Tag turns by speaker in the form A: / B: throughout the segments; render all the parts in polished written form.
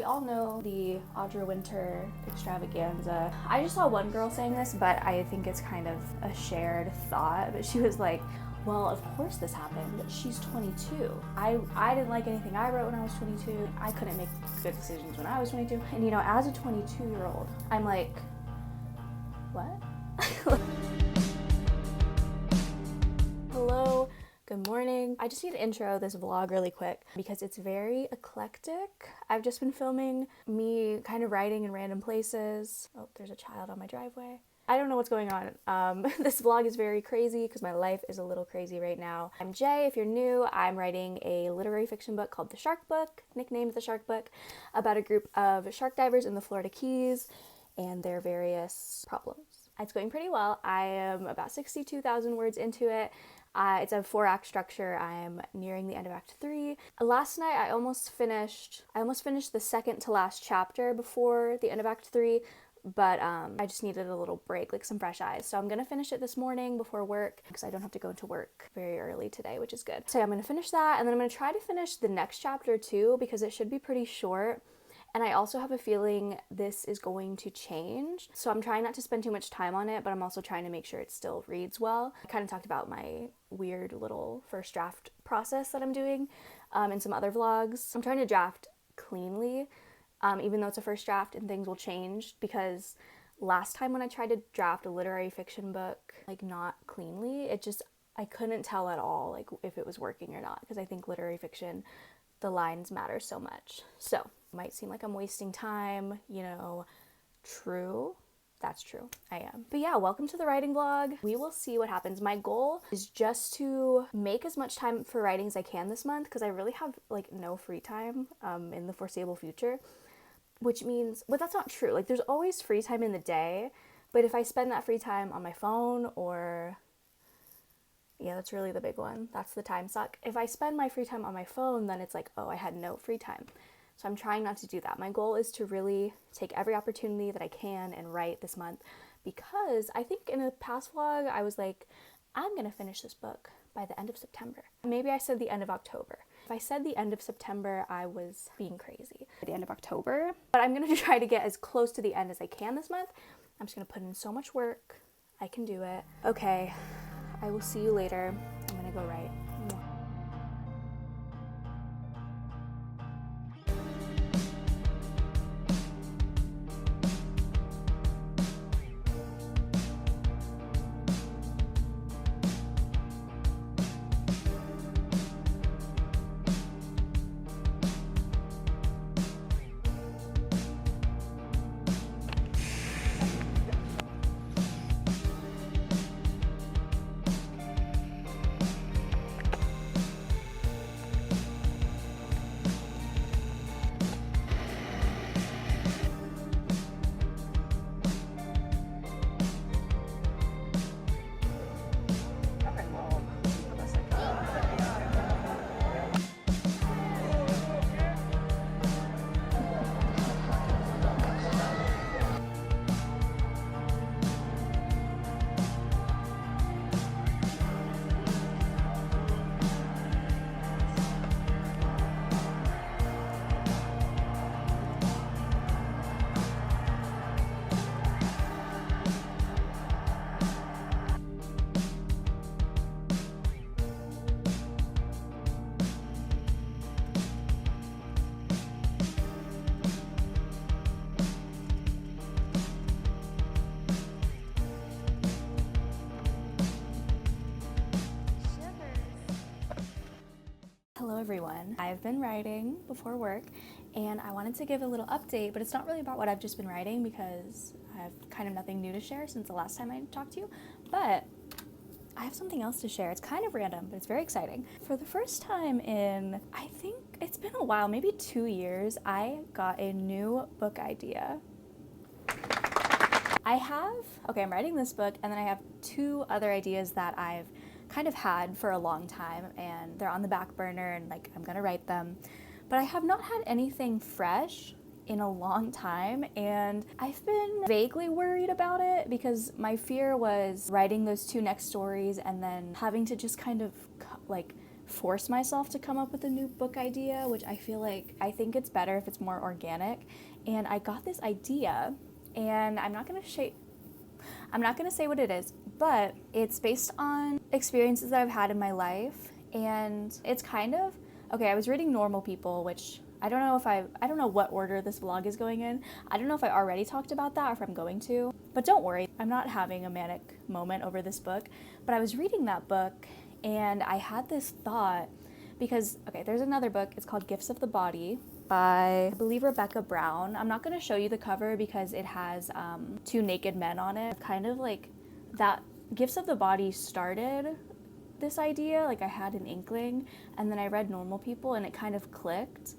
A: We all know the Audra Winter extravaganza. I just saw one girl saying this, but I think it's kind of a shared thought. But she was like, well, of course this happened. She's 22. I didn't like anything I wrote when I was 22. I couldn't make good decisions when I was 22. And you know, as a 22-year-old, I'm like, what? Hello. Good morning. I just need to intro this vlog really quick because it's very eclectic. I've just been filming me kind of writing in random places. Oh, there's a child on my driveway. I don't know what's going on. This vlog is very crazy because my life is a little crazy right now. I'm Jay. If you're new, I'm writing a literary fiction book called The Shark Book, nicknamed The Shark Book, about a group of shark divers in the Florida Keys and their various problems. It's going pretty well. I am about 62,000 words into it. It's a 4-act structure. I'm nearing the end of Act 3. Last night I almost finished the second to last chapter before the end of Act 3, but I just needed a little break, like some fresh eyes. So I'm gonna finish it this morning before work because I don't have to go into work very early today, which is good. So I'm gonna finish that, and then I'm gonna try to finish the next chapter too because it should be pretty short. And I also have a feeling this is going to change. So I'm trying not to spend too much time on it, but I'm also trying to make sure it still reads well. I kind of talked about my weird little first draft process that I'm doing in some other vlogs. I'm trying to draft cleanly, even though it's a first draft and things will change, because last time when I tried to draft a literary fiction book, like not cleanly, I couldn't tell at all like if it was working or not, because I think literary fiction, the lines matter so much. So it might seem like I'm wasting time, you know, true. That's true, I am. But yeah, welcome to the writing vlog. We will see what happens. My goal is just to make as much time for writing as I can this month, because I really have like no free time in the foreseeable future, which means, but that's not true. Like there's always free time in the day, but if I spend that free time on my phone or yeah, that's really the big one. That's the time suck. If I spend my free time on my phone, then it's like, oh, I had no free time. So I'm trying not to do that. My goal is to really take every opportunity that I can and write this month, because I think in a past vlog, I was like, I'm gonna finish this book by the end of September. Maybe I said the end of October. If I said the end of September, I was being crazy. At the end of October, but I'm gonna try to get as close to the end as I can this month. I'm just gonna put in so much work. I can do it. Okay. I will see you later. I'm gonna go write. Hello everyone. I've been writing before work and I wanted to give a little update, but it's not really about what I've just been writing because I have kind of nothing new to share since the last time I talked to you, but I have something else to share. It's kind of random, but it's very exciting. For the first time in, I think it's been a while, maybe 2 years, I got a new book idea. I'm writing this book and then I have 2 other ideas that I've kind of had for a long time and they're on the back burner and like I'm gonna write them, but I have not had anything fresh in a long time and I've been vaguely worried about it because my fear was writing those 2 next stories and then having to just kind of like force myself to come up with a new book idea, which I think it's better if it's more organic. And I got this idea, and I'm not going to say what it is, but it's based on experiences that I've had in my life. And it's kind of, okay, I was reading Normal People, which I don't know what order this vlog is going in. I don't know if I already talked about that or if I'm going to. But don't worry, I'm not having a manic moment over this book. But I was reading that book and I had this thought because, okay, there's another book. It's called Gifts of the Body by, I believe, Rebecca Brown. I'm not going to show you the cover because it has 2 naked men on it. Kind of like that Gifts of the Body started this idea. Like I had an inkling, and then I read Normal People and it kind of clicked.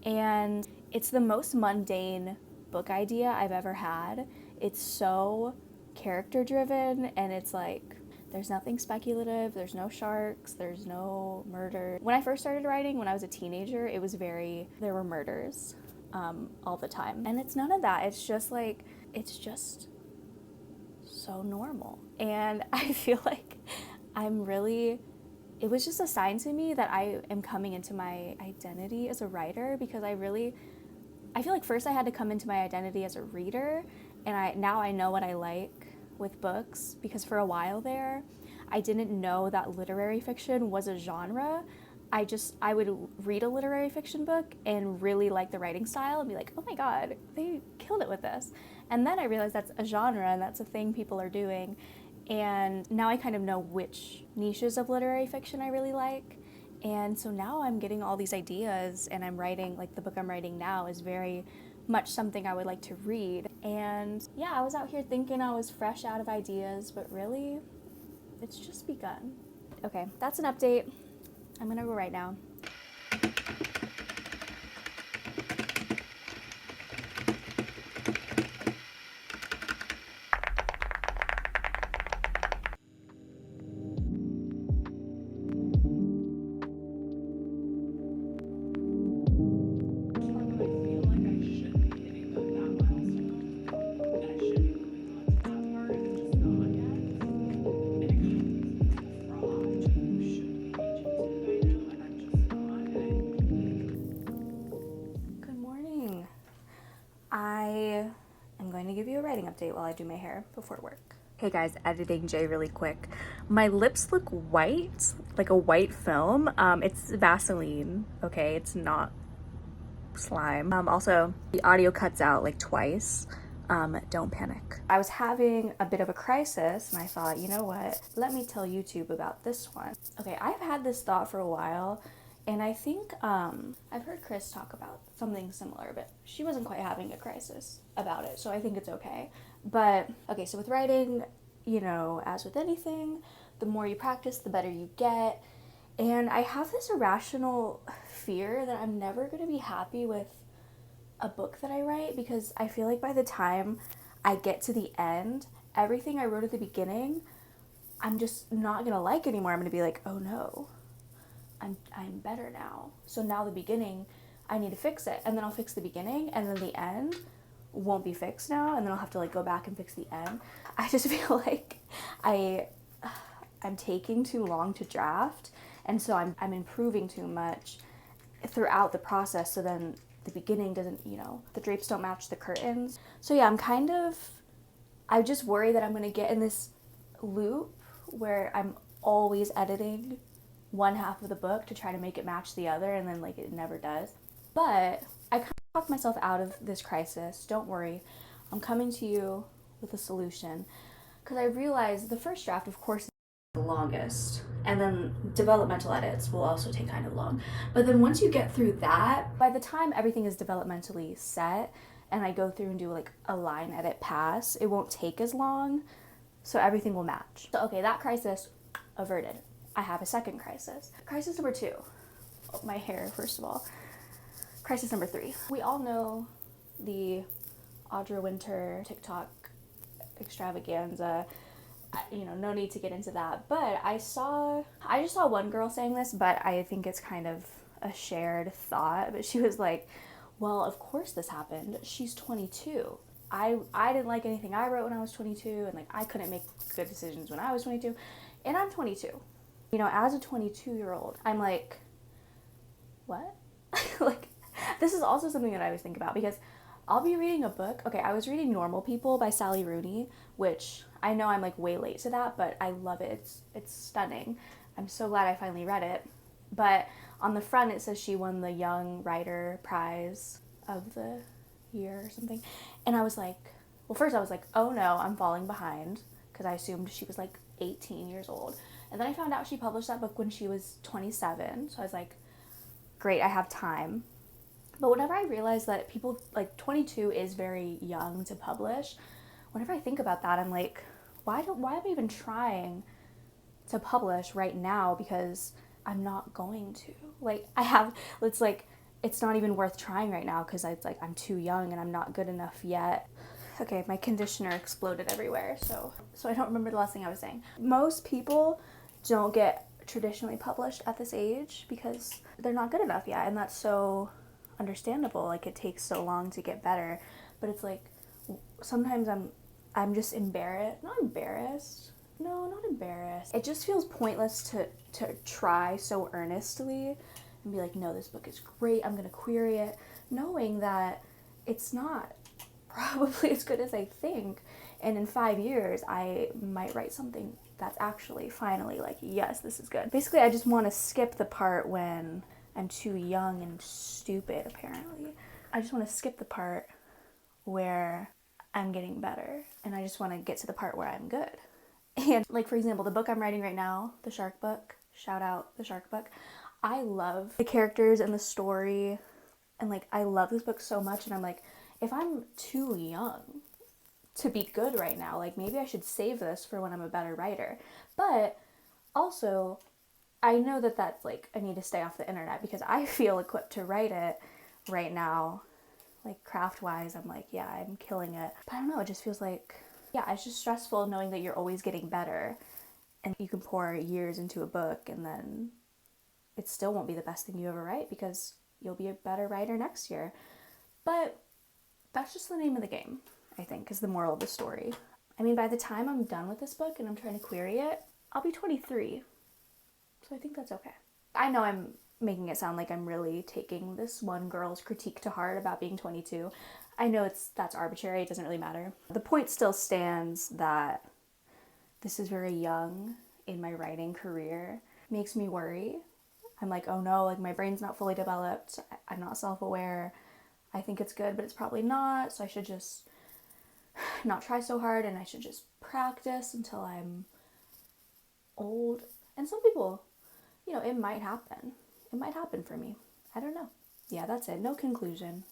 A: And it's the most mundane book idea I've ever had. It's so character driven, and it's like there's nothing speculative, there's no sharks, there's no murder. When I first started writing, when I was a teenager, there were murders all the time. And it's none of that. It's just so normal. And I feel like it was just a sign to me that I am coming into my identity as a writer, because I feel like first I had to come into my identity as a reader, and now I know what I like with books, because for a while there, I didn't know that literary fiction was a genre. I would read a literary fiction book and really like the writing style and be like, oh my god, they killed it with this. And then I realized that's a genre and that's a thing people are doing. And now I kind of know which niches of literary fiction I really like. And so now I'm getting all these ideas, and I'm writing, like the book I'm writing now is very much something I would like to read. And yeah, I was out here thinking I was fresh out of ideas, but really, it's just begun. Okay, that's an update. I'm gonna go right now. Update while I do my hair before work. Hey guys, editing Jay really quick. My lips look white, like a white film. It's Vaseline, okay? It's not slime. Also, the audio cuts out like twice. Don't panic. I was having a bit of a crisis, and I thought, you know what? Let me tell YouTube about this one. Okay, I've had this thought for a while, and I think I've heard Chris talk about something similar, but she wasn't quite having a crisis about it, so I think it's okay. But, okay, so with writing, you know, as with anything, the more you practice, the better you get. And I have this irrational fear that I'm never going to be happy with a book that I write, because I feel like by the time I get to the end, everything I wrote at the beginning, I'm just not going to like anymore. I'm going to be like, oh no, I'm better now. So now the beginning, I need to fix it. And then I'll fix the beginning, and then the end won't be fixed now, and then I'll have to like go back and fix the end. I just feel like I'm taking too long to draft, and so I'm improving too much throughout the process, so then the beginning doesn't, you know, the drapes don't match the curtains. So yeah, I just worry that I'm going to get in this loop where I'm always editing one half of the book to try to make it match the other, and then like it never does. But I kind of talked myself out of this crisis. Don't worry, I'm coming to you with a solution, because I realized the first draft, of course, is the longest, and then developmental edits will also take kind of long. But then once you get through that, by the time everything is developmentally set and I go through and do like a line edit pass, it won't take as long, so everything will match. So okay, that crisis averted. I have a second crisis. Crisis number 2. Oh, my hair, first of all. Crisis number 3. We all know the Audra Winter TikTok extravaganza. You know, no need to get into that. But I just saw one girl saying this, but I think it's kind of a shared thought. But she was like, well, of course this happened. She's 22. I didn't like anything I wrote when I was 22, and like I couldn't make good decisions when I was 22, and I'm 22. You know, as a 22-year-old, I'm like, what? Like, this is also something that I always think about, because I'll be reading a book. Okay, I was reading Normal People by Sally Rooney, which I know I'm like way late to that, but I love it. It's stunning. I'm so glad I finally read it. But on the front it says she won the Young Writer Prize of the year or something. And I was like, well, first I was like, oh no, I'm falling behind, because I assumed she was like 18 years old. And then I found out she published that book when she was 27. So I was like, great, I have time. But whenever I realize that people, like 22 is very young to publish, whenever I think about that, I'm like, why am I even trying to publish right now? Because I'm not going to. Like, it's not even worth trying right now, because it's like I'm too young and I'm not good enough yet. Okay, my conditioner exploded everywhere, so I don't remember the last thing I was saying. Most people don't get traditionally published at this age because they're not good enough yet, and that's so understandable. Like, it takes so long to get better. But it's like, sometimes I'm just embarrassed. Not embarrassed. No, not embarrassed. It just feels pointless to try so earnestly and be like, no, this book is great, I'm gonna query it, knowing that it's not probably as good as I think. And in 5 years, I might write something that's actually finally like, yes, this is good. Basically, I just want to skip the part when I'm too young and stupid, apparently. I just want to skip the part where I'm getting better, and I just want to get to the part where I'm good. And like, for example, the book I'm writing right now, The Shark Book, shout out The Shark Book, I love the characters and the story, and like, I love this book so much, and I'm like, if I'm too young to be good right now, like, maybe I should save this for when I'm a better writer. But also, I know that that's like, I need to stay off the internet, because I feel equipped to write it right now. Like, craft-wise, I'm like, yeah, I'm killing it. But I don't know, it just feels like, yeah, it's just stressful knowing that you're always getting better, and you can pour years into a book and then it still won't be the best thing you ever write, because you'll be a better writer next year. But that's just the name of the game, I think, is the moral of the story. I mean, by the time I'm done with this book and I'm trying to query it, I'll be 23. So I think that's okay. I know I'm making it sound like I'm really taking this one girl's critique to heart about being 22. I know that's arbitrary, it doesn't really matter. The point still stands that this is very young in my writing career. It makes me worry. I'm like, oh no, like, my brain's not fully developed, I'm not self-aware, I think it's good, but it's probably not, so I should just not try so hard, and I should just practice until I'm old. And some people, you know, it might happen. It might happen for me. I don't know. Yeah, that's it. No conclusion.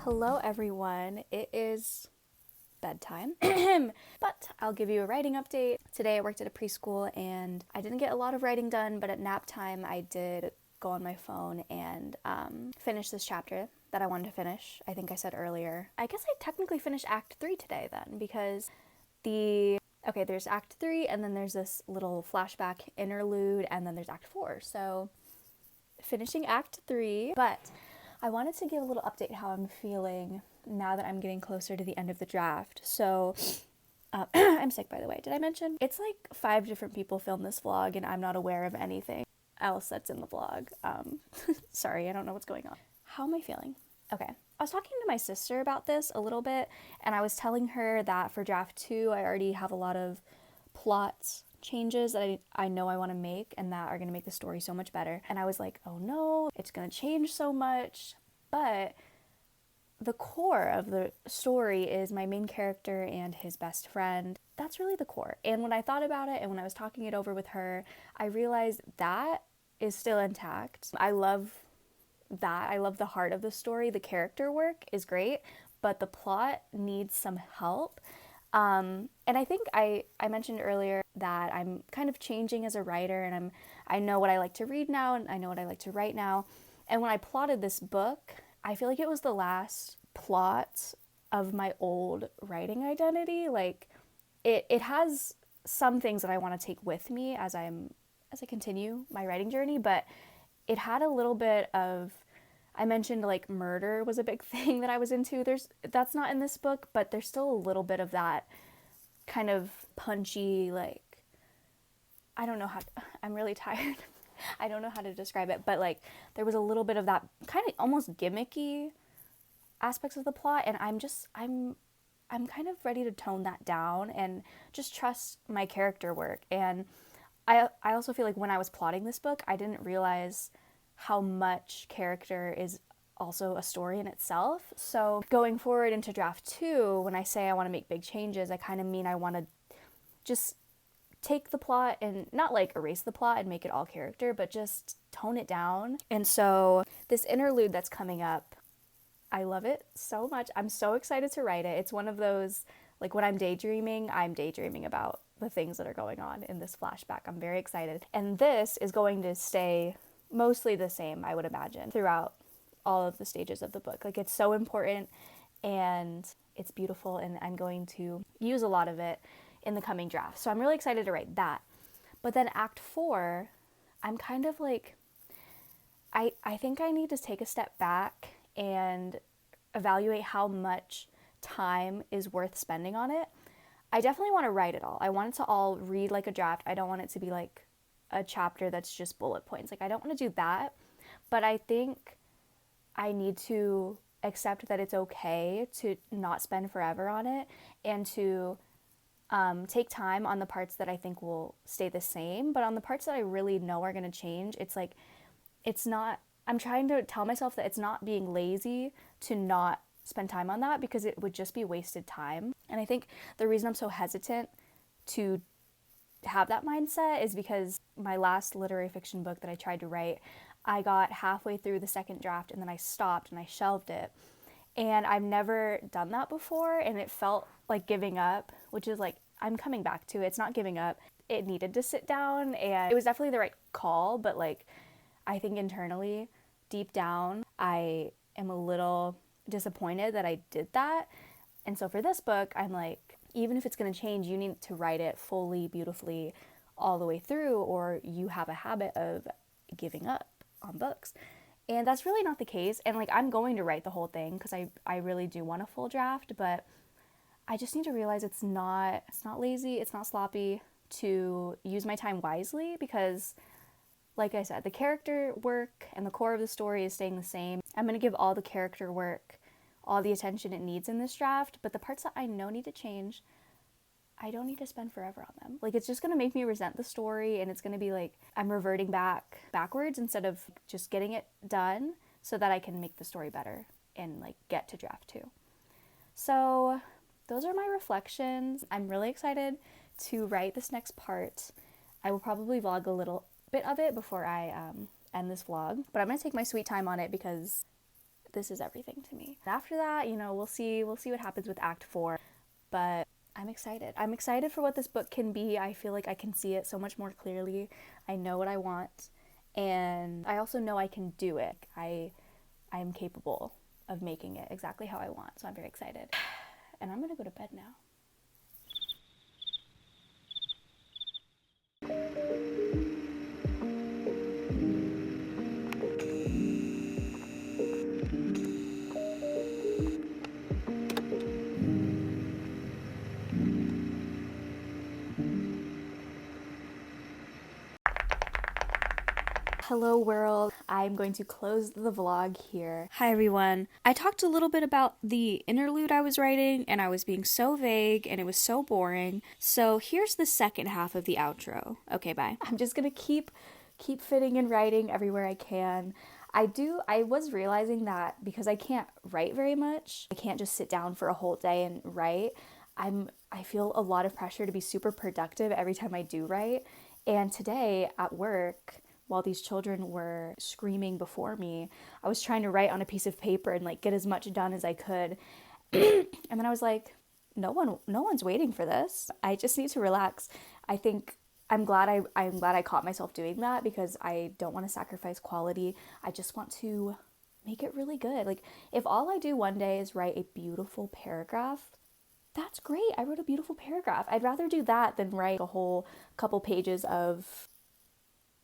A: Hello, everyone. It is bedtime, but I'll give you a writing update. Today I worked at a preschool and I didn't get a lot of writing done, but at nap time I did go on my phone and finish this chapter that I wanted to finish. I think I said earlier. I guess I technically finished Act 3 today then, because there's Act 3 and then there's this little flashback interlude and then there's Act 4. So finishing Act 3, but I wanted to give a little update how I'm feeling now that I'm getting closer to the end of the draft. So, I'm sick, by the way. Did I mention? It's like 5 different people filmed this vlog and I'm not aware of anything else that's in the vlog. Sorry, I don't know what's going on. How am I feeling? Okay. I was talking to my sister about this a little bit, and I was telling her that for draft 2, I already have a lot of plot changes that I know I want to make and that are going to make the story so much better. And I was like, oh no, it's going to change so much. But the core of the story is my main character and his best friend. That's really the core. And when I thought about it and when I was talking it over with her, I realized that is still intact. I love that. I love the heart of the story. The character work is great, but the plot needs some help. And I think I mentioned earlier that I'm kind of changing as a writer, and I know what I like to read now and I know what I like to write now. And when I plotted this book, I feel like it was the last plot of my old writing identity. Like it has some things that I want to take with me as I continue my writing journey, but it had a little bit of, I mentioned like murder was a big thing that I was into. That's not in this book, but there's still a little bit of that kind of punchy, like, I don't know how to, I'm really tired. I don't know how to describe it, but like there was a little bit of that kind of almost gimmicky aspects of the plot, and I'm kind of ready to tone that down and just trust my character work. And I also feel like when I was plotting this book, I didn't realize how much character is also a story in itself. So going forward into draft 2, when I say I want to make big changes, I kind of mean I want to just take the plot and not like erase the plot and make it all character, but just tone it down. And so this interlude that's coming up, I love it so much. I'm so excited to write it. It's one of those, like when I'm daydreaming about the things that are going on in this flashback. I'm very excited. And this is going to stay mostly the same, I would imagine, throughout all of the stages of the book. Like it's so important and it's beautiful, and I'm going to use a lot of it in the coming draft. So I'm really excited to write that. But then Act 4, I'm kind of like, I think I need to take a step back and evaluate how much time is worth spending on it. I definitely want to write it all. I want it to all read like a draft. I don't want it to be like a chapter that's just bullet points. Like I don't want to do that, but I think I need to accept that it's okay to not spend forever on it, and to take time on the parts that I think will stay the same, but on the parts that I really know are going to change, it's like, it's not, I'm trying to tell myself that it's not being lazy to not spend time on that, because it would just be wasted time. And I think the reason I'm so hesitant to have that mindset is because my last literary fiction book that I tried to write, I got halfway through the second draft and then I stopped and I shelved it. And I've never done that before, and it felt like giving up, which is like, I'm coming back to it. It's not giving up. It needed to sit down, and it was definitely the right call, but like, I think internally, deep down, I am a little disappointed that I did that. And so for this book, I'm like, even if it's going to change, you need to write it fully, beautifully, all the way through, or you have a habit of giving up on books. And that's really not the case. And like, I'm going to write the whole thing because I really do want a full draft, but I just need to realize it's not lazy, it's not sloppy, to use my time wisely, because like I said, the character work and the core of the story is staying the same. I'm going to give all the character work all the attention it needs in this draft, but the parts that I know need to change, I don't need to spend forever on them. Like, it's just going to make me resent the story, and it's going to be like I'm reverting backwards instead of just getting it done so that I can make the story better and like get to draft 2. So those are my reflections. I'm really excited to write this next part. I will probably vlog a little bit of it before I end this vlog, but I'm going to take my sweet time on it because this is everything to me. After that, you know, we'll see what happens with Act 4, but I'm excited. I'm excited for what this book can be. I feel like I can see it so much more clearly. I know what I want, and I also know I can do it. I'm capable of making it exactly how I want, so I'm very excited. And I'm gonna go to bed now. Hello world, I'm going to close the vlog here. Hi everyone. I talked a little bit about the interlude I was writing, and I was being so vague and it was so boring. So here's the second half of the outro. Okay, bye. I'm just gonna keep fitting in writing everywhere I can. I was realizing that because I can't write very much, I can't just sit down for a whole day and write. I feel a lot of pressure to be super productive every time I do write. And today at work, while these children were screaming before me, I was trying to write on a piece of paper and like get as much done as I could. And then I was like, no one's waiting for this. I just need to relax. I think I'm glad I caught myself doing that, because I don't want to sacrifice quality. I just want to make it really good. Like, if all I do one day is write a beautiful paragraph, that's great. I wrote a beautiful paragraph. I'd rather do that than write a whole couple pages of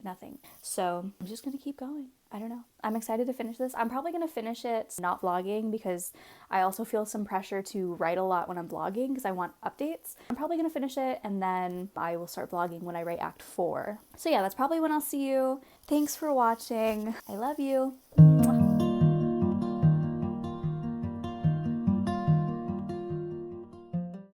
A: nothing. So I'm just gonna keep going. I don't know. I'm excited to finish this. I'm probably gonna finish it not vlogging because I also feel some pressure to write a lot when I'm vlogging because I want updates. I'm probably gonna finish it and then I will start vlogging when I write Act 4. So yeah, that's probably when I'll see you. Thanks for watching. I love you.